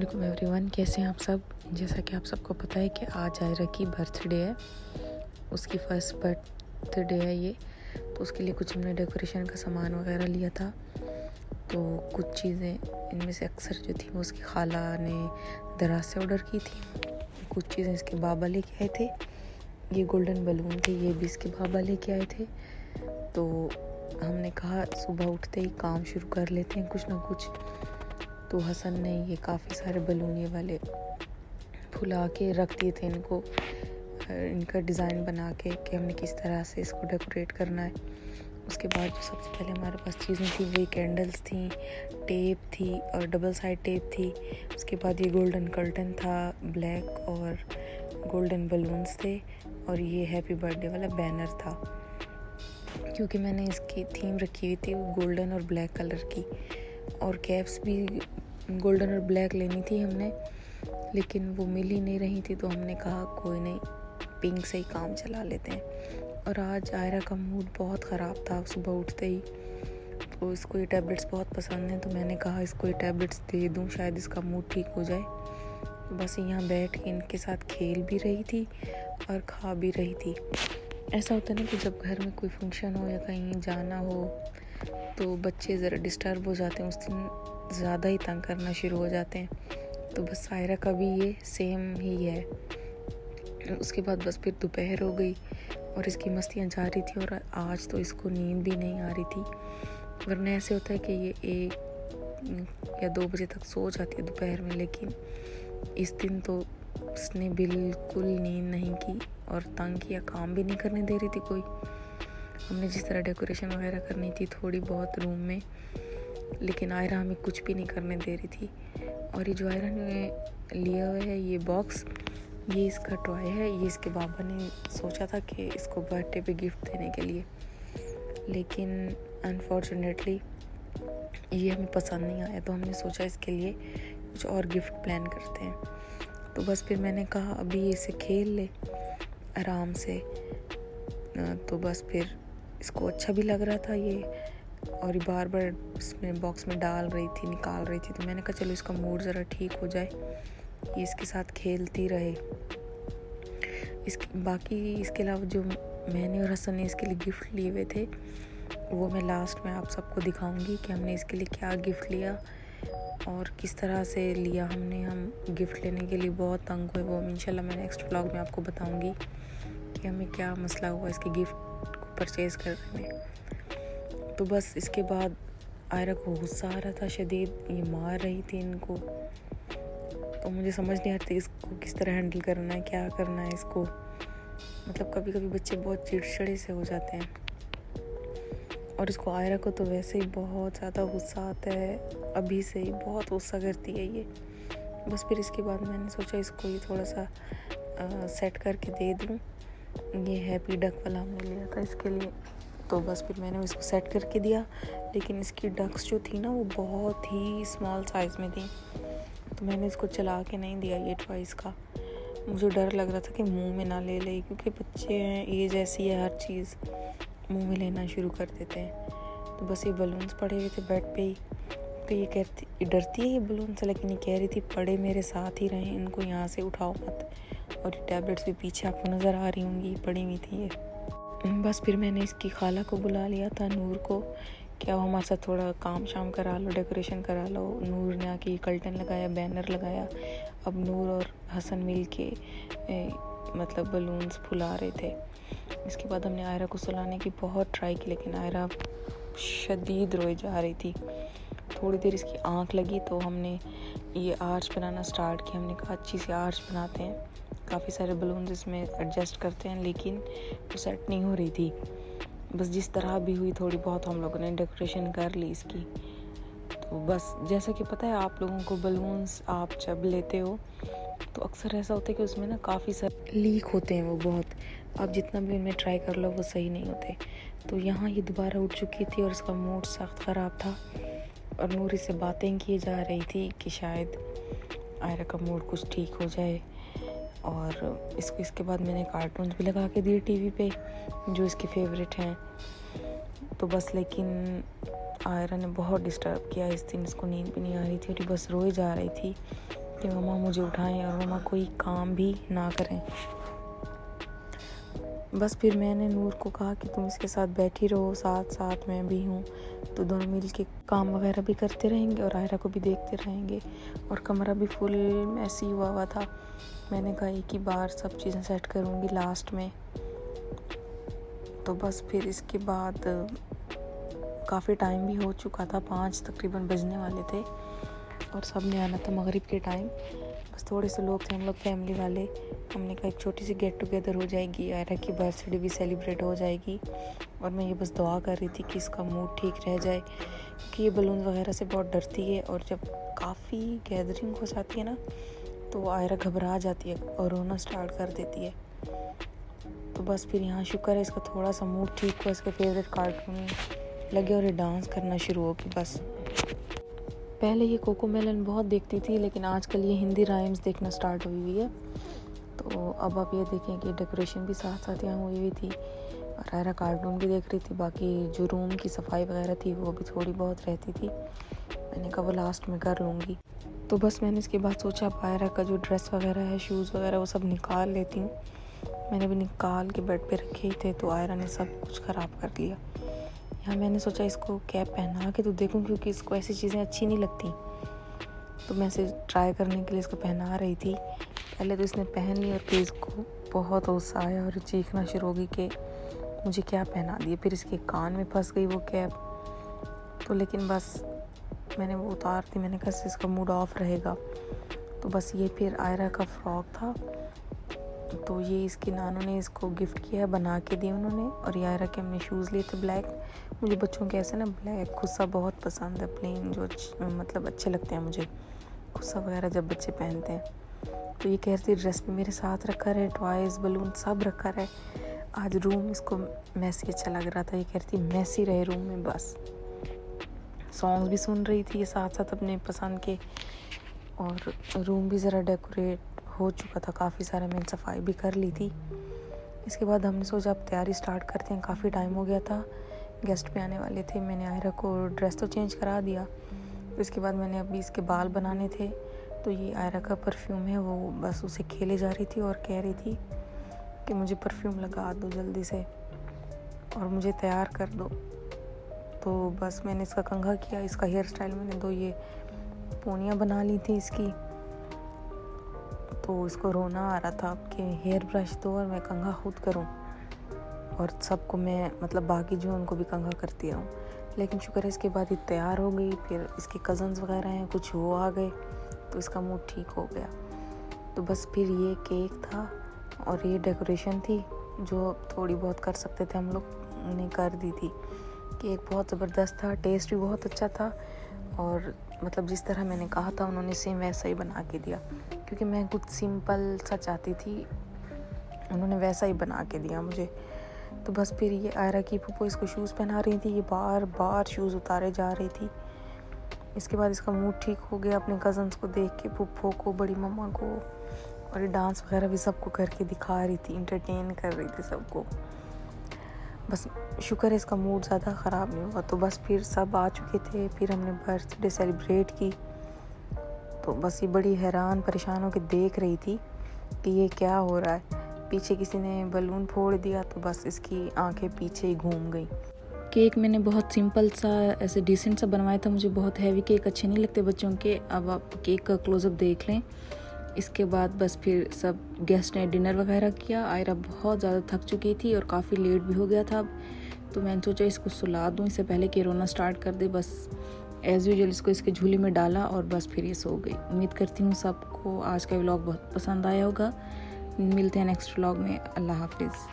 वालेकुम एवरीवन, कैसे हैं आप सब। जैसा कि आप सबको पता है कि आज आयरा की बर्थडे है, उसकी फर्स्ट बर्थडे है ये। तो उसके लिए कुछ हमने डेकोरेशन का सामान वगैरह लिया था। तो कुछ चीज़ें इनमें से अक्सर जो थी वो उसकी खाला ने दराज से ऑर्डर की थी। कुछ चीज़ें इसके बाबा लेके आए थे। ये गोल्डन बलून थे, ये भी इसके बाबा लेके आए थे। तो हमने कहा सुबह उठते ही काम शुरू कर लेते हैं कुछ ना कुछ। तो हसन ने ये काफ़ी सारे बलून ये वाले फुला के रख दिए थे इनको, इनका डिज़ाइन बना के कि हमने किस तरह से इसको डेकोरेट करना है। उसके बाद जो सबसे पहले हमारे पास चीज़ें थी वही कैंडल्स थी, टेप थी और डबल साइड टेप थी। उसके बाद ये गोल्डन कर्टन था, ब्लैक और गोल्डन बलून्स थे और ये हैप्पी बर्थडे वाला बैनर था। क्योंकि मैंने इसकी थीम रखी हुई थी वो गोल्डन और ब्लैक कलर की, और कैप्स भी गोल्डन और ब्लैक लेनी थी हमने, लेकिन वो मिल ही नहीं रही थी। तो हमने कहा कोई नहीं, पिंक से ही काम चला लेते हैं। और आज आयरा का मूड बहुत ख़राब था सुबह उठते ही। तो इसको ये टैबलेट्स बहुत पसंद हैं, तो मैंने कहा इसको ये टैबलेट्स दे दूँ, शायद इसका मूड ठीक हो जाए। तो बस यहाँ बैठ के इनके साथ खेल भी रही थी और खा भी रही थी। ऐसा होता है ना कि जब घर में कोई फंक्शन हो या कहीं जाना हो तो बच्चे ज़रा डिस्टर्ब हो जाते हैं, उस दिन ज़्यादा ही तंग करना शुरू हो जाते हैं। तो बस सायरा का भी ये सेम ही है। उसके बाद बस फिर दोपहर हो गई और इसकी मस्तियाँ जारी थी, और आज तो इसको नींद भी नहीं आ रही थी। वरना ऐसे होता है कि ये 1 या 2 बजे तक सो जाती है दोपहर में, लेकिन इस दिन तो इसने बिल्कुल नींद नहीं की और तंग किया, काम भी नहीं करने दे रही थी कोई। हमने जिस तरह डेकोरेशन वगैरह करनी थी थोड़ी बहुत रूम में, लेकिन आयरा हमें कुछ भी नहीं करने दे रही थी। और ये जो आयरा ने लिया हुआ है ये बॉक्स, ये इसका टॉय है। ये इसके बाबा ने सोचा था कि इसको बर्थडे पे गिफ्ट देने के लिए, लेकिन अनफॉर्चुनेटली ये हमें पसंद नहीं आया। तो हमने सोचा इसके लिए कुछ और गिफ्ट प्लान करते हैं। तो बस फिर मैंने कहा अभी इसे खेल ले आराम से। तो बस फिर इसको अच्छा भी लग रहा था ये, और ये बार बार इसमें बॉक्स में डाल रही थी, निकाल रही थी। तो मैंने कहा चलो इसका मूड ज़रा ठीक हो जाए, ये इसके साथ खेलती रहे। इसके अलावा जो मैंने और हसन ने इसके लिए गिफ्ट लिए हुए थे वो मैं लास्ट में आप सबको दिखाऊंगी कि हमने इसके लिए क्या गिफ्ट लिया और किस तरह से लिया हमने। हम गिफ्ट लेने के लिए बहुत तंग हुए, वो इंशाल्लाह मैं नेक्स्ट व्लॉग में आपको बताऊंगी कि हमें क्या मसला हुआ इसके गिफ्ट को परचेज़ करने में। तो बस इसके बाद आयरा को गुस्सा आ रहा था शदीद, ये मार रही थी इनको। तो मुझे समझ नहीं आती इसको किस तरह हैंडल करना है, क्या करना है इसको। मतलब कभी कभी बच्चे बहुत चिड़चिड़े से हो जाते हैं, और इसको आयरा को तो वैसे ही बहुत ज़्यादा गुस्सा आता है, अभी से ही बहुत गुस्सा करती है ये। बस फिर इसके बाद मैंने सोचा इसको ये थोड़ा सा सेट करके दे दूँ। ये हैप्पी डक वाला हमने लिया था इसके लिए, तो बस फिर मैंने इसको सेट करके दिया। लेकिन इसकी डक्स जो थी ना वो बहुत ही स्मॉल साइज़ में थी, तो मैंने इसको चला के नहीं दिया ये टॉय इसका। मुझे डर लग रहा था कि मुंह में ना ले ले, क्योंकि बच्चे हैं, एज ऐसी है, हर चीज़ मुंह में लेना शुरू कर देते हैं। तो बस ये बलून्स पड़े हुए थे बेड पे ही, तो ये डरती है ये बलून से, लेकिन ये कह रही थी पड़े मेरे साथ ही रहें, इनको यहाँ से उठाओ मत। और ये टैबलेट्स भी पीछे आपको नज़र आ रही होंगी पड़ी हुई थी ये। बस फिर मैंने इसकी खाला को बुला लिया था, नूर को, क्या वो हमारे साथ थोड़ा काम शाम करा लो, डेकोरेशन करा लो। नूर ने आके कर्टन लगाया, बैनर लगाया। अब नूर और हसन मिल के मतलब बलून्स फुला रहे थे। इसके बाद हमने आयरा को सुलाने की बहुत ट्राई की, लेकिन आयरा शदीद रोई जा रही थी। थोड़ी देर इसकी आँख लगी तो हमने ये आर्च बनाना स्टार्ट किया। हमने कहा अच्छी सी आर्च बनाते हैं, काफ़ी सारे बलून्स इसमें एडजस्ट करते हैं, लेकिन वो सेट नहीं हो रही थी। बस जिस तरह भी हुई थोड़ी बहुत हम लोगों ने डेकोरेशन कर ली इसकी। तो बस जैसा कि पता है आप लोगों को, बलून्स आप जब लेते हो तो अक्सर ऐसा होता है कि उसमें ना काफ़ी सारे लीक होते हैं, वो बहुत, आप जितना भी उनमें ट्राई कर लो वो सही नहीं होते। तो यहाँ ये दोबारा उठ चुकी थी और इसका मूड सख्त ख़राब था, और नूरी से बातें किए जा रही थी कि शायद आयरा का मूड कुछ ठीक हो जाए। और इसके बाद मैंने कार्टून्स भी लगा के दिए टीवी पे जो इसके फेवरेट हैं। तो बस लेकिन आयरा ने बहुत डिस्टर्ब किया इस दिन, इसको नींद भी नहीं आ रही थी और बस रोए जा रही थी। कि मम्मा मुझे उठाएं और मम्मा कोई काम भी ना करें। बस फिर मैंने नूर को कहा कि तुम इसके साथ बैठी रहो, साथ साथ मैं भी हूँ, तो दोनों मिल के काम वगैरह भी करते रहेंगे और आयरा को भी देखते रहेंगे। और कमरा भी फुल मैसी हुआ था। मैंने कहा एक ही बार सब चीज़ें सेट करूँगी लास्ट में। तो बस फिर इसके बाद काफ़ी टाइम भी हो चुका था, 5 तकरीबन बजने वाले थे और सब ने आना था मगरिब के टाइम। बस थोड़े से लोग थे हम लोग फैमिली वाले। हमने कहा एक छोटी सी गेट टुगेदर हो जाएगी, आयरा की बर्थडे भी सेलिब्रेट हो जाएगी। और मैं ये बस दुआ कर रही थी कि इसका मूड ठीक रह जाए, क्योंकि ये बलून वगैरह से बहुत डरती है और जब काफ़ी गैदरिंग हो जाती है ना तो आयरा घबरा जाती है और रोना स्टार्ट कर देती है। तो बस फिर यहाँ शुक्र है इसका थोड़ा सा मूड ठीक हुआ, इसके फेवरेट कार्टून लगे और ये डांस करना शुरू हो गई। बस पहले ये कोको मेलन बहुत देखती थी, लेकिन आजकल ये हिंदी राइम्स देखना स्टार्ट हुई है। तो अब आप ये देखें कि डेकोरेशन भी साथ साथ यहाँ हुई हुई थी और आयरा कार्टून भी देख रही थी। बाकी जो रूम की सफाई वगैरह थी वो भी थोड़ी बहुत रहती थी, मैंने कहा वो लास्ट में कर लूँगी। तो बस मैंने इसके बाद सोचा अब आयरा का जो ड्रेस वगैरह है, शूज़ वगैरह, वो सब निकाल लेती हूँ। मैंने भी निकाल के बेड पे रखे ही थे तो आयरा ने सब कुछ ख़राब कर लिया। यहाँ मैंने सोचा इसको कैप पहना के तो देखूँ, क्योंकि इसको ऐसी चीज़ें अच्छी नहीं लगती। तो मैं इसे ट्राई करने के लिए इसको पहना रही थी। पहले तो इसने पहन ली और फिर इसको बहुत गुस्सा आया और चीखना शुरू हो गई कि मुझे क्या पहना दिया। फिर इसके कान में फंस गई वो कैप। तो लेकिन बस मैंने वो उतार दी, मैंने कहा इसका मूड ऑफ रहेगा। तो बस ये फिर आयरा का फ्रॉक था, तो ये इसकी नानों ने इसको गिफ्ट किया है, बना के दिए उन्होंने। और ये आयरा के हमने शूज़ लिए थे ब्लैक। मुझे बच्चों के ऐसे ना ब्लैक खुस्सा बहुत पसंद है, प्लेन जो मतलब अच्छे लगते हैं मुझे, खुस्सा वगैरह जब बच्चे पहनते हैं। तो ये कह रही थी ड्रेस भी मेरे साथ रखा रहे, टॉयज़ बलून सब रखा रहे। आज रूम इसको मैसी अच्छा लग रहा था, ये कह रही थी मैसी रहे रूम में। बस सॉन्ग्स भी सुन रही थी ये साथ साथ अपने पसंद के, और रूम भी ज़रा डेकोरेट हो चुका था काफ़ी सारा, मैंने सफाई भी कर ली थी। इसके बाद हमने सोचा अब तैयारी स्टार्ट करते हैं, काफ़ी टाइम हो गया था, गेस्ट भी आने वाले थे। मैंने आयरा को ड्रेस तो चेंज करा दिया। तो इसके बाद मैंने अभी इसके बाल बनाने थे, तो ये आयरा का परफ्यूम है, वो बस उसे खेले जा रही थी और कह रही थी कि मुझे परफ्यूम लगा दो जल्दी से और मुझे तैयार कर दो। तो बस मैंने इसका कंघा किया, इसका हेयर स्टाइल मैंने दो ये पोनियाँ बना ली थी इसकी। तो इसको रोना आ रहा था कि हेयर ब्रश दो और मैं कंघा खुद करूं, और सबको मैं मतलब बाकी जो उनको भी कंघा करती रहूं। लेकिन शुक्र है इसके बाद ये तैयार हो गई। फिर इसके कज़न्स वगैरह हैं कुछ, वो आ गए तो इसका मूड ठीक हो गया। तो बस फिर ये केक था और ये डेकोरेशन थी जो थोड़ी बहुत कर सकते थे हम लोग, ने कर दी थी। केक बहुत ज़बरदस्त था, टेस्ट भी बहुत अच्छा था, और मतलब जिस तरह मैंने कहा था उन्होंने सेम वैसा ही बना के दिया, क्योंकि मैं कुछ सिंपल सा चाहती थी, उन्होंने वैसा ही बना के दिया मुझे। तो बस फिर ये आयरा की फूफो इसको शूज़ पहना रही थी, ये बार बार शूज़ उतारे जा रही थी। इसके बाद इसका मूड ठीक हो गया अपने कज़न्स को देख के, फूफो को, बड़ी मम्मा को, और ये डांस वगैरह भी सबको करके दिखा रही थी, इंटरटेन कर रही थी सबको। बस शुक्र है इसका मूड ज़्यादा ख़राब नहीं हुआ। तो बस फिर सब आ चुके थे, फिर हमने बर्थडे सेलिब्रेट की। तो बस ये बड़ी हैरान परेशान होकर देख रही थी कि ये क्या हो रहा है। पीछे किसी ने बलून फोड़ दिया तो बस इसकी आंखें पीछे ही घूम गई। केक मैंने बहुत सिंपल सा ऐसे डिसेंट सा बनवाया था, मुझे बहुत हैवी केक अच्छे नहीं लगते बच्चों के। अब आप केक का क्लोज़अप देख लें। इसके बाद बस फिर सब गेस्ट ने डिनर वगैरह किया। आयरा बहुत ज़्यादा थक चुकी थी और काफ़ी लेट भी हो गया था अब, तो मैंने सोचा इसको सुला दूँ इससे पहले कि रोना स्टार्ट कर दे। बस एज़ यूजुअल इसको इसके झूले में डाला और बस फिर ये सो गई। उम्मीद करती हूँ सबको आज का व्लॉग बहुत पसंद आया होगा। मिलते हैं नेक्स्ट व्लॉग में। अल्लाह हाफिज़।